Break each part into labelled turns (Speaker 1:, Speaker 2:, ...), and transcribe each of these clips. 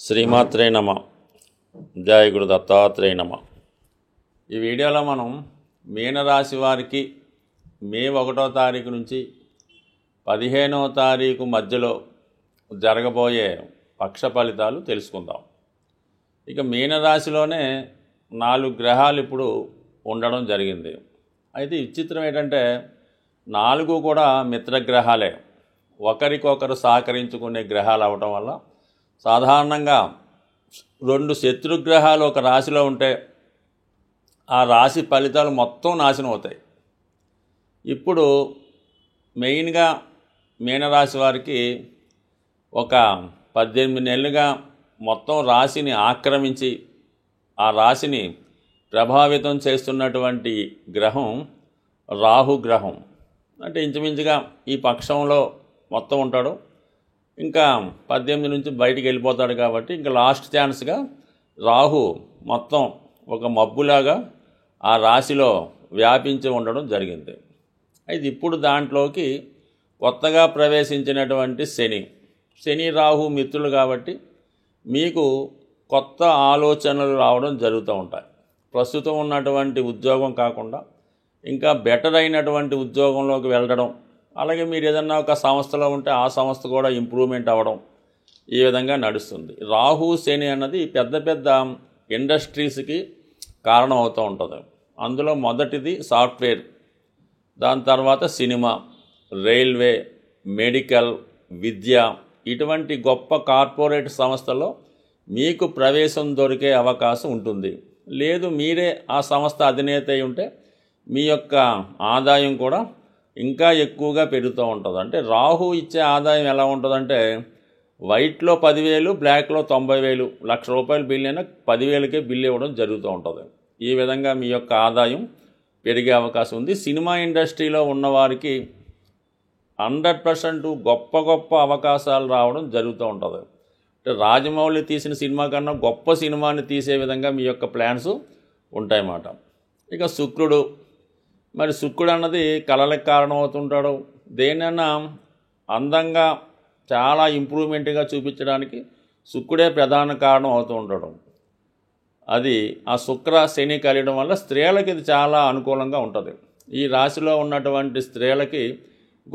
Speaker 1: శ్రీమాత్రే నమ. జయ గురు దత్తాత్రేయ నమ. ఈ వీడియోలో మనం మీనరాశి వారికి మే 1వ తారీఖు నుంచి 15వ తారీఖు మధ్యలో జరగబోయే పక్ష ఫలితాలు తెలుసుకుందాం. ఇక మీనరాశిలోనే 4 గ్రహాలు ఇప్పుడు ఉండడం జరిగింది. అయితే విచిత్రం ఏంటంటే 4 కూడా మిత్రగ్రహాలే, ఒకరికొకరు సహకరించుకునే గ్రహాలు అవటం వల్ల సాధారణంగా 2 శత్రుగ్రహాలు ఒక రాశిలో ఉంటే ఆ రాశి ఫలితాలు మొత్తం నాశనం అవుతాయి. ఇప్పుడు మెయిన్గా మీనరాశి వారికి ఒక 18 నెలలుగా మొత్తం రాశిని ఆక్రమించి ఆ రాశిని ప్రభావితం చేస్తున్నటువంటి గ్రహం రాహుగ్రహం. అంటే ఇంచుమించుగా ఈ పక్షంలో మొత్తం ఉంటాడు, ఇంకా 18 నుంచి బయటికి వెళ్ళిపోతాడు. కాబట్టి ఇంకా లాస్ట్ ఛాన్స్గా రాహు మొత్తం ఒక మబ్బులాగా ఆ రాశిలో వ్యాపించి ఉండడం జరిగింది. అయితే ఇప్పుడు దాంట్లోకి కొత్తగా ప్రవేశించినటువంటి శని రాహు మిత్రులు కాబట్టి మీకు కొత్త ఆలోచనలు రావడం జరుగుతూ ఉంటాయి. ప్రస్తుతం ఉన్నటువంటి ఉద్యోగం కాకుండా ఇంకా బెటర్ అయినటువంటి ఉద్యోగంలోకి వెళ్ళడం, అలాగే మీరు ఏదన్నా ఒక సంస్థలో ఉంటే ఆ సంస్థ కూడా ఇంప్రూవ్మెంట్ అవ్వడం, ఈ విధంగా నడుస్తుంది. రాహు శని అన్నది పెద్ద పెద్ద ఇండస్ట్రీస్కి కారణం అవుతూ ఉంటుంది. అందులో మొదటిది సాఫ్ట్వేర్, దాని తర్వాత సినిమా, రైల్వే, మెడికల్, విద్య, ఇటువంటి గొప్ప కార్పొరేట్ సంస్థల్లో మీకు ప్రవేశం దొరికే అవకాశం ఉంటుంది. లేదు మీరే ఆ సంస్థ అధినేత అయి ఉంటే మీ యొక్క ఆదాయం కూడా ఇంకా ఎక్కువగా పెరుగుతూ ఉంటుంది. అంటే రాహు ఇచ్చే ఆదాయం ఎలా ఉంటుందంటే వైట్లో 10,000, బ్లాక్లో 90,000, ₹1,00,000 బిల్ అయినా 10,000కే బిల్ ఇవ్వడం జరుగుతూ ఉంటుంది. ఈ విధంగా మీ యొక్క ఆదాయం పెరిగే అవకాశం ఉంది. సినిమా ఇండస్ట్రీలో ఉన్నవారికి 100% గొప్ప గొప్ప అవకాశాలు రావడం జరుగుతూ ఉంటుంది. అంటే రాజమౌళి తీసిన సినిమా కన్నా గొప్ప సినిమాని తీసే విధంగా మీ యొక్క ప్లాన్స్ ఉంటాయన్నమాట. ఇక శుక్రుడు అన్నది కళలకు కారణం అవుతుంటాడు. దేనైనా అందంగా చాలా ఇంప్రూవ్మెంట్గా చూపించడానికి శుక్రుడే ప్రధాన కారణం అవుతూ ఉంటాడు. అది ఆ శుక్ర శని కలియడం వల్ల స్త్రీలకి ఇది చాలా అనుకూలంగా ఉంటుంది. ఈ రాశిలో ఉన్నటువంటి స్త్రీలకి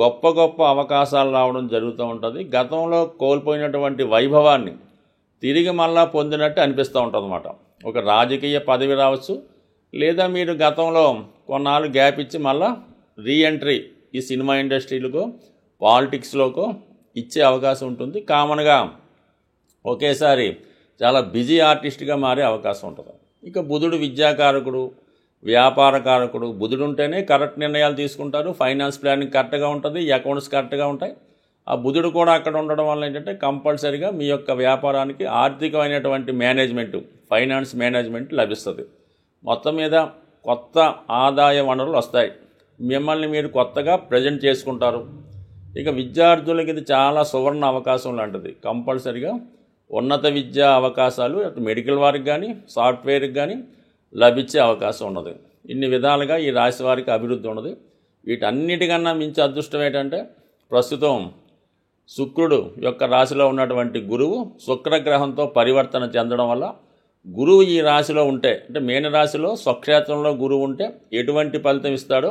Speaker 1: గొప్ప గొప్ప అవకాశాలు రావడం జరుగుతూ ఉంటుంది. గతంలో కోల్పోయినటువంటి వైభవాన్ని తిరిగి మళ్ళా పొందినట్టు అనిపిస్తూ ఉంటుంది అన్నమాట. ఒక రాజకీయ పదవి రావచ్చు, లేదా మీరు గతంలో కొన్నాళ్ళు గ్యాప్ ఇచ్చి మళ్ళా రీఎంట్రీ ఈ సినిమా ఇండస్ట్రీలకో పాలిటిక్స్లోకో ఇచ్చే అవకాశం ఉంటుంది. కామన్గా ఒకేసారి చాలా బిజీ ఆర్టిస్ట్గా మారే అవకాశం ఉంటుంది. ఇక బుధుడు విద్యాకారకుడు, వ్యాపారకారకుడు. బుధుడు ఉంటేనే కరెక్ట్ నిర్ణయాలు తీసుకుంటారు, ఫైనాన్స్ ప్లానింగ్ కరెక్ట్గా ఉంటుంది, అకౌంట్స్ కరెక్ట్గా ఉంటాయి. ఆ బుధుడు కూడా అక్కడ ఉండడం వల్ల ఏంటంటే కంపల్సరీగా మీ యొక్క వ్యాపారానికి ఆర్థికమైనటువంటి మేనేజ్మెంటు, ఫైనాన్స్ మేనేజ్మెంట్ లభిస్తుంది. మొత్తం మీద కొత్త ఆదాయ వనరులు వస్తాయి, మిమ్మల్ని మీరు కొత్తగా ప్రజెంట్ చేసుకుంటారు. ఇక విద్యార్థులకి ఇది చాలా సువర్ణ అవకాశం లాంటిది. కంపల్సరీగా ఉన్నత విద్యా అవకాశాలు అటు మెడికల్ వారికి కానీ సాఫ్ట్వేర్కి కానీ లభించే అవకాశం ఉన్నది. ఇన్ని విధాలుగా ఈ రాశి వారికి అభివృద్ధి ఉన్నది. వీటన్నిటికన్నా మించి అదృష్టం ఏంటంటే ప్రస్తుతం శుక్రుడు యొక్క రాశిలో ఉన్నటువంటి గురువు శుక్రగ్రహంతో పరివర్తన చెందడం వల్ల గురువు ఈ రాశిలో ఉంటే, అంటే మీనరాశిలో స్వక్షేత్రంలో గురువు ఉంటే ఎటువంటి ఫలితం ఇస్తాడో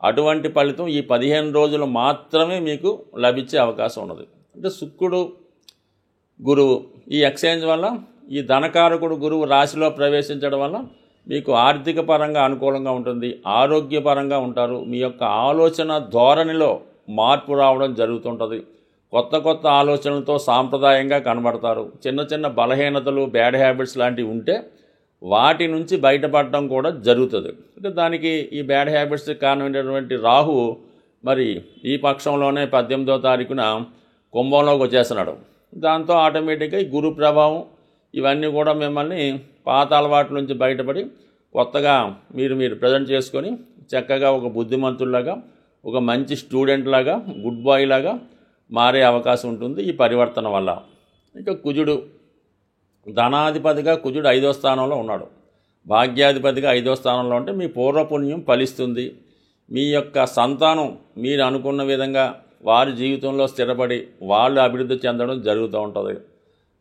Speaker 1: అటువంటి ఫలితం ఈ 15 రోజులు మాత్రమే మీకు లభించే అవకాశం ఉన్నది. అంటే శుక్రుడు గురువు ఈ ఎక్స్చేంజ్ వల్ల ఈ ధనకారకుడు గురువు రాశిలో ప్రవేశించడం వల్ల మీకు ఆర్థిక పరంగా అనుకూలంగా ఉంటుంది, ఆరోగ్యపరంగా ఉంటారు. మీ యొక్క ఆలోచన ధోరణిలో మార్పు రావడం జరుగుతుంటుంది. కొత్త కొత్త ఆలోచనలతో సాంప్రదాయంగా కనబడతారు. చిన్న చిన్న బలహీనతలు, బ్యాడ్ హ్యాబిట్స్ లాంటివి ఉంటే వాటి నుంచి బయటపడడం కూడా జరుగుతుంది. అంటే దానికి ఈ బ్యాడ్ హ్యాబిట్స్కి కారణమైనటువంటి రాహు మరి ఈ పక్షంలోనే 18వ తారీఖున కుంభంలోకి వచ్చేస్తున్నాడు. దాంతో ఆటోమేటిక్గా ఈ గురు ప్రభావం ఇవన్నీ కూడా మిమ్మల్ని పాత అలవాట్ల నుంచి బయటపడి కొత్తగా మీరు ప్రజెంట్ చేసుకొని చక్కగా ఒక బుద్ధిమంతుల్లాగా, ఒక మంచి స్టూడెంట్ లాగా, గుడ్ బాయ్ లాగా మారే అవకాశం ఉంటుంది ఈ పరివర్తన వల్ల. ఇక కుజుడు ధనాధిపతిగా కుజుడు 5వ స్థానంలో ఉన్నాడు. భాగ్యాధిపతిగా 5వ స్థానంలో ఉంటే మీ పూర్వపుణ్యం ఫలిస్తుంది. మీ యొక్క సంతానం మీరు అనుకున్న విధంగా వారి జీవితంలో స్థిరపడి వాళ్ళు అభివృద్ధి చెందడం జరుగుతూ ఉంటుంది.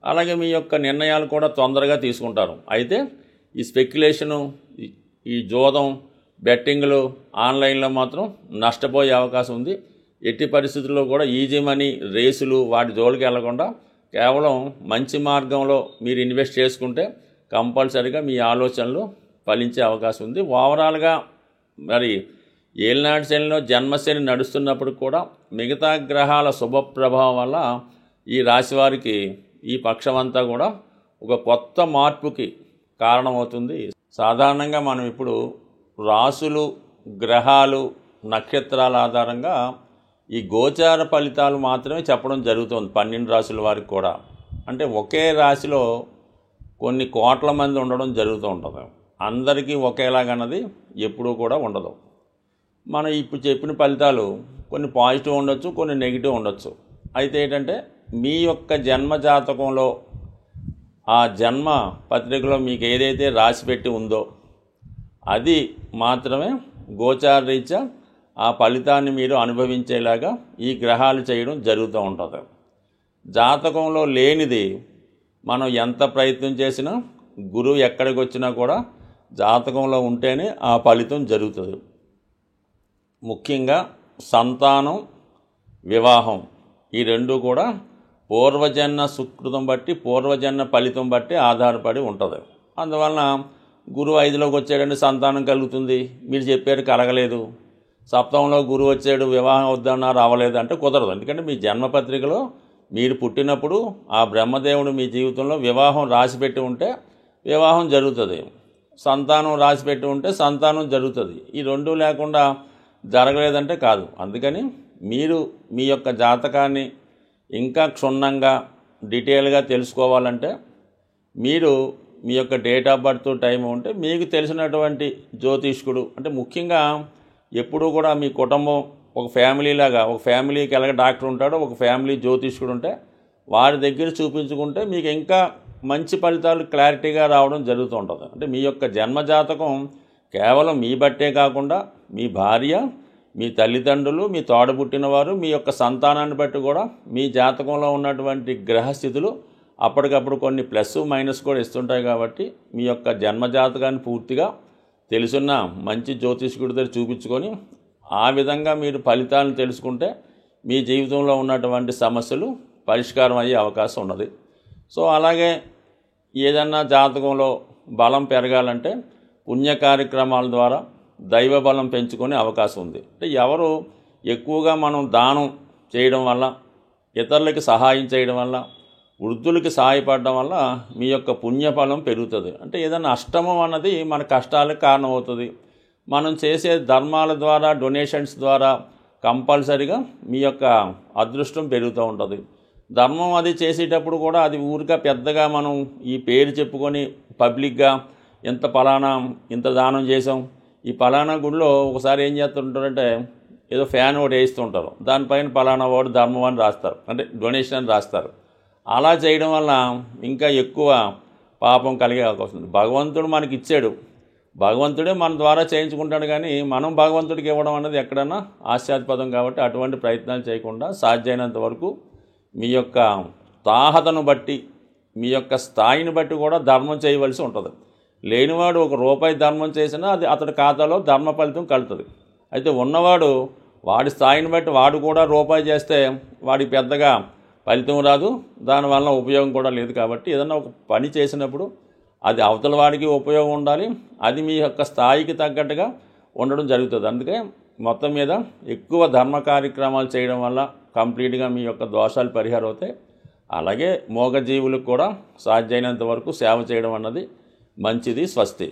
Speaker 1: అలాగే మీ యొక్క నిర్ణయాలు కూడా తొందరగా తీసుకుంటారు. అయితే ఈ స్పెక్యులేషను, ఈ జోదం, బెట్టింగ్లు ఆన్లైన్లో మాత్రం నష్టపోయే అవకాశం ఉంది. ఎట్టి పరిస్థితుల్లో కూడా ఈజీ మనీ రేసులు వాటి జోలికి వెళ్లకుండా కేవలం మంచి మార్గంలో మీరు ఇన్వెస్ట్ చేసుకుంటే కంపల్సరీగా మీ ఆలోచనలు ఫలించే అవకాశం ఉంది. ఓవరాల్గా మరి ఏలినాటి శనిలో జన్మశని నడుస్తున్నప్పుడు కూడా మిగతా గ్రహాల శుభ ప్రభావం వల్ల ఈ రాశి వారికి ఈ పక్షమంతా కూడా ఒక కొత్త మార్పుకి కారణమవుతుంది. సాధారణంగా మనం ఇప్పుడు రాసులు, గ్రహాలు, నక్షత్రాల ఆధారంగా ఈ గోచార ఫలితాలు మాత్రమే చెప్పడం జరుగుతుంది 12 రాశుల వారికి కూడా. అంటే ఒకే రాశిలో కొన్ని కోట్ల మంది ఉండడం జరుగుతూ ఉంటుంది. అందరికీ ఒకేలాగన్నది ఎప్పుడూ కూడా ఉండదు. మనం ఇప్పుడు చెప్పిన ఫలితాలు కొన్ని పాజిటివ్ ఉండొచ్చు, కొన్ని నెగిటివ్ ఉండొచ్చు. అయితే ఏంటంటే మీ యొక్క జన్మ జాతకంలో ఆ జన్మ పత్రికలో మీకు ఏదైతే రాసి పెట్టి ఉందో అది మాత్రమే గోచార రీత్యా ఆ ఫలితాన్ని మీరు అనుభవించేలాగా ఈ గ్రహాలు చేయడం జరుగుతూ ఉంటుంది. జాతకంలో లేనిది మనం ఎంత ప్రయత్నం చేసినా, గురువు ఎక్కడికి వచ్చినా కూడా జాతకంలో ఉంటేనే ఆ ఫలితం జరుగుతుంది. ముఖ్యంగా సంతానం, వివాహం ఈ రెండు కూడా పూర్వజన్మ సుకృతం బట్టి, పూర్వజన్మ ఫలితం బట్టి ఆధారపడి ఉంటుంది. అందువలన గురువు 5లోకి వచ్చాడంటే సంతానం కలుగుతుంది, మీరు చెప్పారు కలగలేదు. సప్తమంలో గురువు వచ్చాడు, వివాహం వద్దన్నారు, అవ్వలేదు అంటే కుదరదు. ఎందుకంటే మీ జన్మపత్రికలో మీరు పుట్టినప్పుడు ఆ బ్రహ్మదేవుడు మీ జీవితంలో వివాహం రాసిపెట్టి ఉంటే వివాహం జరుగుతుంది, సంతానం రాసిపెట్టి ఉంటే సంతానం జరుగుతుంది. ఈ రెండూ లేకుండా జరగలేదంటే కాదు. అందుకని మీరు మీ యొక్క జాతకాన్ని ఇంకా క్షుణ్ణంగా డీటెయిల్గా తెలుసుకోవాలంటే మీరు మీ యొక్క డేట్ ఆఫ్ బర్త్ టైం ఉంటే మీకు తెలిసినటువంటి జ్యోతిష్కుడు, అంటే ముఖ్యంగా ఎప్పుడూ కూడా మీ కుటుంబం ఒక ఫ్యామిలీ లాగా, ఒక ఫ్యామిలీకి ఎలాగ డాక్టర్ ఉంటాడో ఒక ఫ్యామిలీ జ్యోతిష్కుడు ఉంటే వారి దగ్గర చూపించుకుంటే మీకు ఇంకా మంచి ఫలితాలు క్లారిటీగా రావడం జరుగుతూ ఉంటుంది. అంటే మీ యొక్క జన్మజాతకం కేవలం మీ బట్టే కాకుండా మీ భార్య, మీ తల్లిదండ్రులు, మీ తోడబుట్టినవారు, మీ యొక్క సంతానాన్ని బట్టి కూడా మీ జాతకంలో ఉన్నటువంటి గ్రహస్థితులు అప్పటికప్పుడు కొన్ని ప్లస్ మైనస్ కూడా ఇస్తుంటాయి. కాబట్టి మీ యొక్క జన్మజాతకాన్ని పూర్తిగా తెలుసున్న మంచి జ్యోతిష్కుడి దగ్గర చూపించుకొని ఆ విధంగా మీరు ఫలితాలను తెలుసుకుంటే మీ జీవితంలో ఉన్నటువంటి సమస్యలు పరిష్కారం అయ్యే అవకాశం ఉన్నది. సో అలాగే ఏదన్నా జాతకంలో బలం పెరగాలంటే పుణ్య కార్యక్రమాల ద్వారా దైవ బలం పెంచుకునే అవకాశం ఉంది. అంటే ఎవరు ఎక్కువగా మనం దానం చేయడం వల్ల, ఇతరులకి సహాయం చేయడం వల్ల, వృద్ధులకి సహాయపడడం వల్ల మీ యొక్క పుణ్యఫలం పెరుగుతుంది. అంటే ఏదైనా అష్టమం అన్నది మన కష్టాలకు కారణమవుతుంది. మనం చేసే ధర్మాల ద్వారా, డొనేషన్స్ ద్వారా కంపల్సరీగా మీ యొక్క అదృష్టం పెరుగుతూ ఉంటుంది. ధర్మం అది చేసేటప్పుడు కూడా అది ఊరిగా పెద్దగా మనం ఈ పేరు చెప్పుకొని పబ్లిక్గా ఇంత దానం చేసాం, ఈ పలానా గుడిలో ఒకసారి ఏం చేస్తుంటారంటే ఏదో ఫ్యాన్ ఒకటి వేస్తుంటారు, దానిపైన పలానా వాడు ధర్మం అని రాస్తారు, అంటే డొనేషన్ అని రాస్తారు. అలా చేయడం వల్ల ఇంకా ఎక్కువ పాపం కలిగే అవకాశం ఉంది. భగవంతుడు మనకి ఇచ్చాడు, భగవంతుడే మన ద్వారా చేయించుకుంటాడు, కానీ మనం భగవంతుడికి ఇవ్వడం అన్నది ఎక్కడన్నా ఆశాస్పదం. కాబట్టి అటువంటి ప్రయత్నాలు చేయకుండా సాధ్యమైనంత వరకు మీ యొక్క తాహతను బట్టి, మీ యొక్క స్థాయిని బట్టి కూడా ధర్మం చేయవలసి ఉంటుంది. లేనివాడు ₹1 ధర్మం చేసినా అది అతడి ఖాతాలో ధర్మ ఫలితం కలుగుతుంది. అయితే ఉన్నవాడు వాడి స్థాయిని బట్టి వాడు కూడా ₹1 చేస్తే వాడికి పెద్దగా ఫలితం రాదు, దానివల్ల ఉపయోగం కూడా లేదు. కాబట్టి ఏదన్నా ఒక పని చేసినప్పుడు అది అవతల వాడికి ఉపయోగం ఉండాలి, అది మీ యొక్క స్థాయికి తగ్గట్టుగా ఉండడం జరుగుతుంది. అందుకే మొత్తం మీద ఎక్కువ ధర్మ కార్యక్రమాలు చేయడం వల్ల కంప్లీట్గా మీ యొక్క దోషాలు పరిహారం అవుతాయి. అలాగే మూగజీవులకు కూడా సాధ్యమైనంత వరకు సేవ చేయడం అన్నది మంచిది. స్వస్తి.